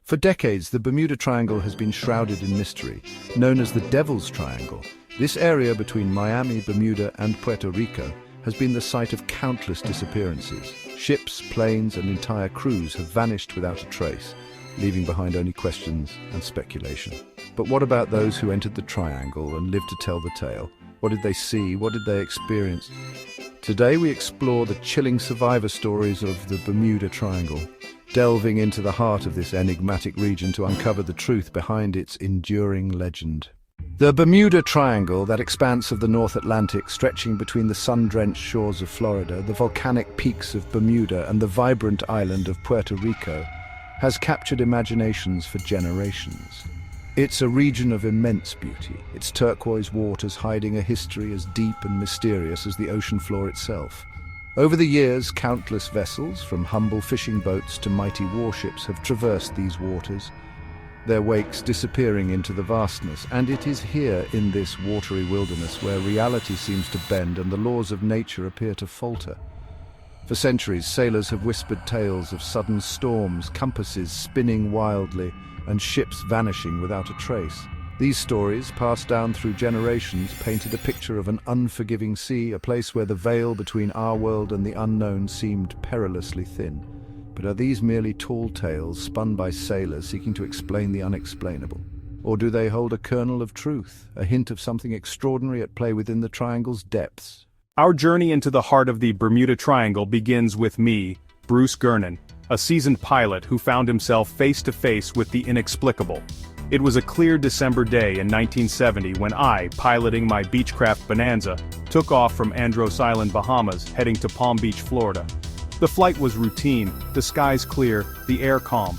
For decades, the Bermuda Triangle has been shrouded in mystery. Known as the Devil's Triangle, this area between Miami, Bermuda, and Puerto Rico has been the site of countless disappearances. Ships, planes, and entire crews have vanished without a trace, leaving behind only questions and speculation. But what about those who entered the triangle and lived to tell the tale? What did they see? What did they experience? Today we explore the chilling survivor stories of the Bermuda Triangle, delving into the heart of this enigmatic region to uncover the truth behind its enduring legend. The Bermuda Triangle, that expanse of the North Atlantic stretching between the sun-drenched shores of Florida, the volcanic peaks of Bermuda, and the vibrant island of Puerto Rico, has captured imaginations for generations. It's a region of immense beauty, its turquoise waters hiding a history as deep and mysterious as the ocean floor itself. Over the years, countless vessels, from humble fishing boats to mighty warships, have traversed these waters, their wakes disappearing into the vastness. And it is here, in this watery wilderness, where reality seems to bend and the laws of nature appear to falter. For centuries, sailors have whispered tales of sudden storms, compasses spinning wildly, and ships vanishing without a trace. These stories, passed down through generations, painted a picture of an unforgiving sea, a place where the veil between our world and the unknown seemed perilously thin. But are these merely tall tales spun by sailors seeking to explain the unexplainable? Or do they hold a kernel of truth, a hint of something extraordinary at play within the triangle's depths? Our journey into the heart of the Bermuda Triangle begins with me, Bruce Gernon, a seasoned pilot who found himself face to face with the inexplicable. It was a clear December day in 1970 when I, piloting my Beechcraft Bonanza, took off from Andros Island, Bahamas, heading to Palm Beach, Florida. The flight was routine, the skies clear, the air calm.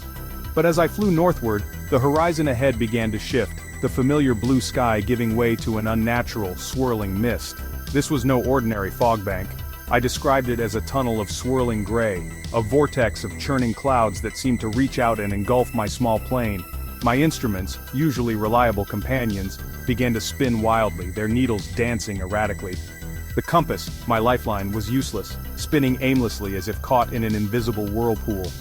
But as I flew northward, the horizon ahead began to shift, the familiar blue sky giving way to an unnatural, swirling mist. This was no ordinary fog bank. I described it as a tunnel of swirling gray, a vortex of churning clouds that seemed to reach out and engulf my small plane. My instruments, usually reliable companions, began to spin wildly, their needles dancing erratically. The compass, my lifeline, was useless, spinning aimlessly as if caught in an invisible whirlpool.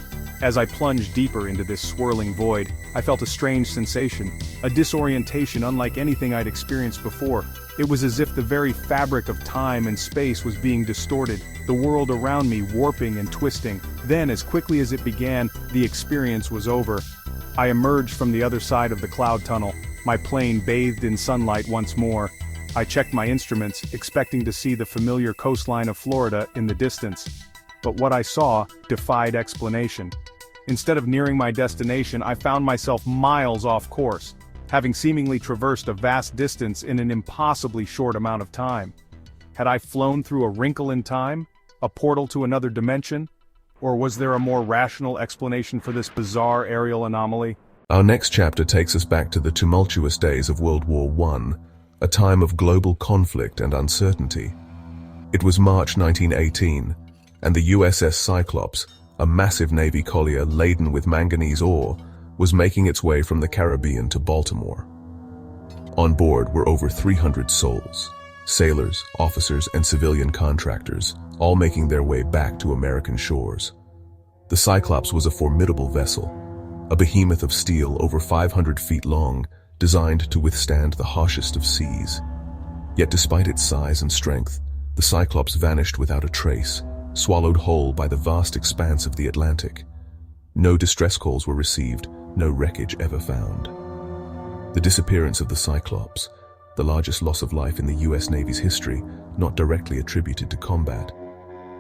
As I plunged deeper into this swirling void, I felt a strange sensation, a disorientation unlike anything I'd experienced before. It was as if the very fabric of time and space was being distorted, the world around me warping and twisting. Then, as quickly as it began, the experience was over. I emerged from the other side of the cloud tunnel, my plane bathed in sunlight once more. I checked my instruments, expecting to see the familiar coastline of Florida in the distance. But what I saw defied explanation. Instead of nearing my destination, I found myself miles off course, having seemingly traversed a vast distance in an impossibly short amount of time. Had I flown through a wrinkle in time, a portal to another dimension? Or was there a more rational explanation for this bizarre aerial anomaly? Our next chapter takes us back to the tumultuous days of World War I, a time of global conflict and uncertainty. It was March 1918, and the USS Cyclops, a massive Navy collier laden with manganese ore, was making its way from the Caribbean to Baltimore. On board were over 300 souls, sailors, officers, and civilian contractors, all making their way back to American shores. The Cyclops was a formidable vessel, a behemoth of steel over 500 feet long, designed to withstand the harshest of seas. Yet despite its size and strength, the Cyclops vanished without a trace, swallowed whole by the vast expanse of the Atlantic. No distress calls were received, no wreckage ever found. The disappearance of the Cyclops, the largest loss of life in the US Navy's history, not directly attributed to combat,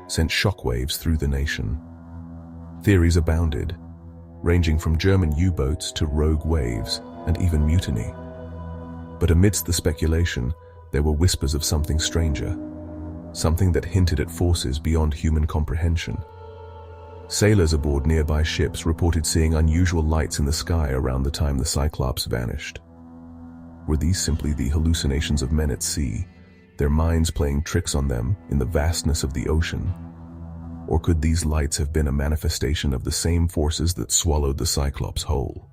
sent shockwaves through the nation. Theories abounded, ranging from German U-boats to rogue waves and even mutiny. But amidst the speculation, there were whispers of something stranger, something that hinted at forces beyond human comprehension. Sailors aboard nearby ships reported seeing unusual lights in the sky around the time the Cyclops vanished. Were these simply the hallucinations of men at sea, their minds playing tricks on them in the vastness of the ocean? Or could these lights have been a manifestation of the same forces that swallowed the Cyclops whole?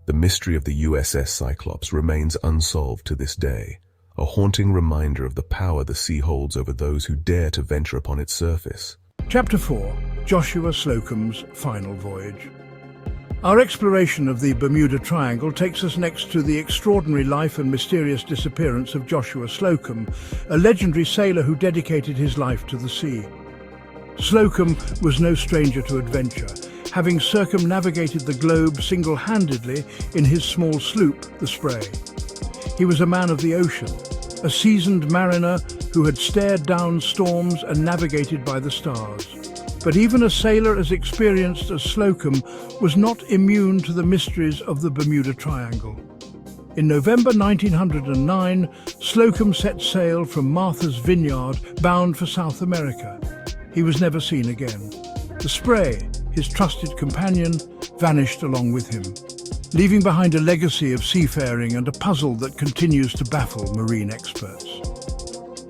The mystery of the USS Cyclops remains unsolved to this day, a haunting reminder of the power the sea holds over those who dare to venture upon its surface. Chapter 4. Joshua Slocum's Final Voyage. Our exploration of the Bermuda Triangle takes us next to the extraordinary life and mysterious disappearance of Joshua Slocum, a legendary sailor who dedicated his life to the sea. Slocum was no stranger to adventure, having circumnavigated the globe single-handedly in his small sloop, the Spray. He was a man of the ocean, a seasoned mariner who had stared down storms and navigated by the stars. But even a sailor as experienced as Slocum was not immune to the mysteries of the Bermuda Triangle. In November 1909, Slocum set sail from Martha's Vineyard, bound for South America. He was never seen again. The Spray, his trusted companion, vanished along with him, leaving behind a legacy of seafaring and a puzzle that continues to baffle marine experts.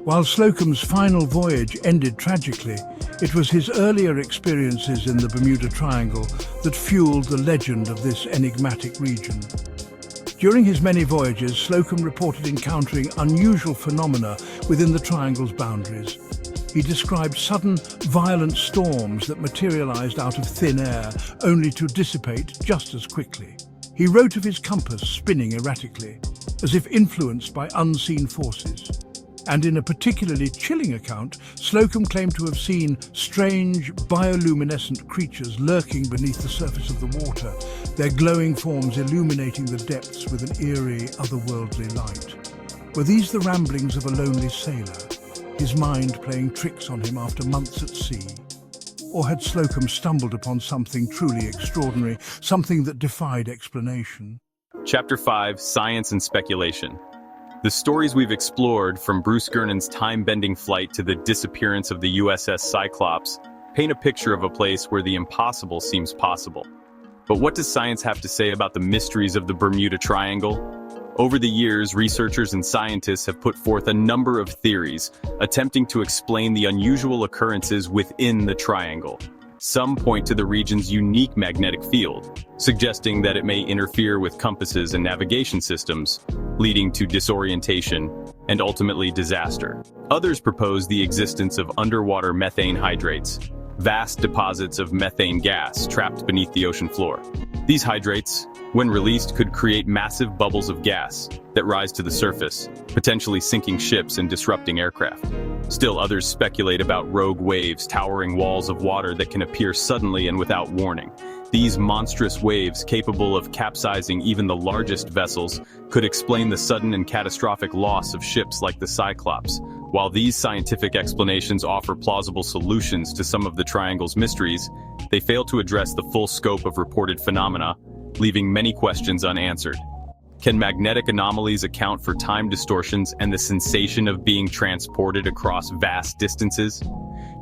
While Slocum's final voyage ended tragically, it was his earlier experiences in the Bermuda Triangle that fueled the legend of this enigmatic region. During his many voyages, Slocum reported encountering unusual phenomena within the triangle's boundaries. He described sudden, violent storms that materialized out of thin air, only to dissipate just as quickly. He wrote of his compass spinning erratically, as if influenced by unseen forces. And in a particularly chilling account, Slocum claimed to have seen strange, bioluminescent creatures lurking beneath the surface of the water, their glowing forms illuminating the depths with an eerie, otherworldly light. Were these the ramblings of a lonely sailor, his mind playing tricks on him after months at sea? Or had Slocum stumbled upon something truly extraordinary, something that defied explanation? Chapter 5: Science and Speculation. The stories we've explored, from Bruce Gernon's time-bending flight to the disappearance of the USS Cyclops, paint a picture of a place where the impossible seems possible. But what does science have to say about the mysteries of the Bermuda Triangle? Over the years, researchers and scientists have put forth a number of theories, attempting to explain the unusual occurrences within the triangle. Some point to the region's unique magnetic field, suggesting that it may interfere with compasses and navigation systems, leading to disorientation and ultimately disaster. Others propose the existence of underwater methane hydrates, vast deposits of methane gas trapped beneath the ocean floor. These hydrates, when released, could create massive bubbles of gas that rise to the surface, potentially sinking ships and disrupting aircraft. Still, others speculate about rogue waves, towering walls of water that can appear suddenly and without warning. These monstrous waves, capable of capsizing even the largest vessels, could explain the sudden and catastrophic loss of ships like the Cyclops. While these scientific explanations offer plausible solutions to some of the triangle's mysteries, they fail to address the full scope of reported phenomena, leaving many questions unanswered. Can magnetic anomalies account for time distortions and the sensation of being transported across vast distances?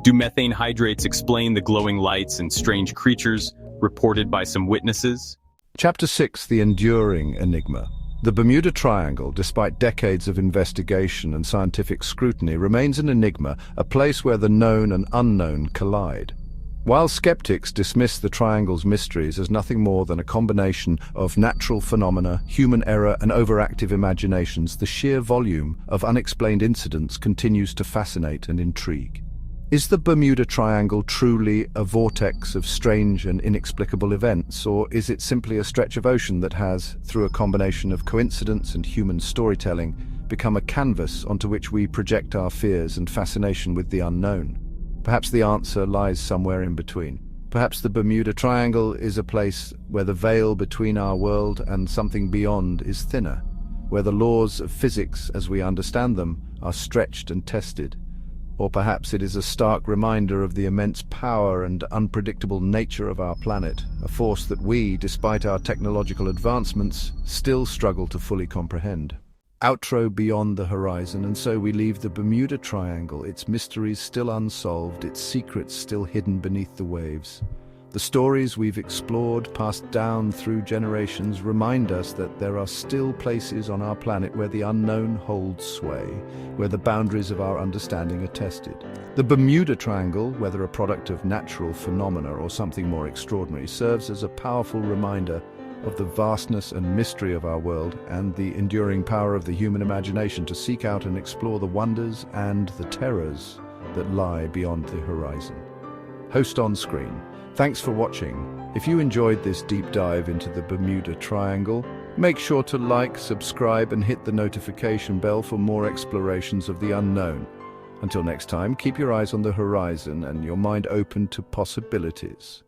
Do methane hydrates explain the glowing lights and strange creatures reported by some witnesses? Chapter 6: The Enduring Enigma. The Bermuda Triangle, despite decades of investigation and scientific scrutiny, remains an enigma, a place where the known and unknown collide. While skeptics dismiss the triangle's mysteries as nothing more than a combination of natural phenomena, human error, and overactive imaginations, the sheer volume of unexplained incidents continues to fascinate and intrigue. Is the Bermuda Triangle truly a vortex of strange and inexplicable events, or is it simply a stretch of ocean that has, through a combination of coincidence and human storytelling, become a canvas onto which we project our fears and fascination with the unknown? Perhaps the answer lies somewhere in between. Perhaps the Bermuda Triangle is a place where the veil between our world and something beyond is thinner, where the laws of physics as we understand them are stretched and tested. Or perhaps it is a stark reminder of the immense power and unpredictable nature of our planet, a force that we, despite our technological advancements, still struggle to fully comprehend. Outro: Beyond the Horizon, and so we leave the Bermuda Triangle, its mysteries still unsolved, its secrets still hidden beneath the waves. The stories we've explored, passed down through generations, remind us that there are still places on our planet where the unknown holds sway, where the boundaries of our understanding are tested. The Bermuda Triangle, whether a product of natural phenomena or something more extraordinary, serves as a powerful reminder of the vastness and mystery of our world and the enduring power of the human imagination to seek out and explore the wonders and the terrors that lie beyond the horizon. Host on screen: Thanks for watching. If you enjoyed this deep dive into the Bermuda Triangle, make sure to like, subscribe, and hit the notification bell for more explorations of the unknown. Until next time, keep your eyes on the horizon and your mind open to possibilities.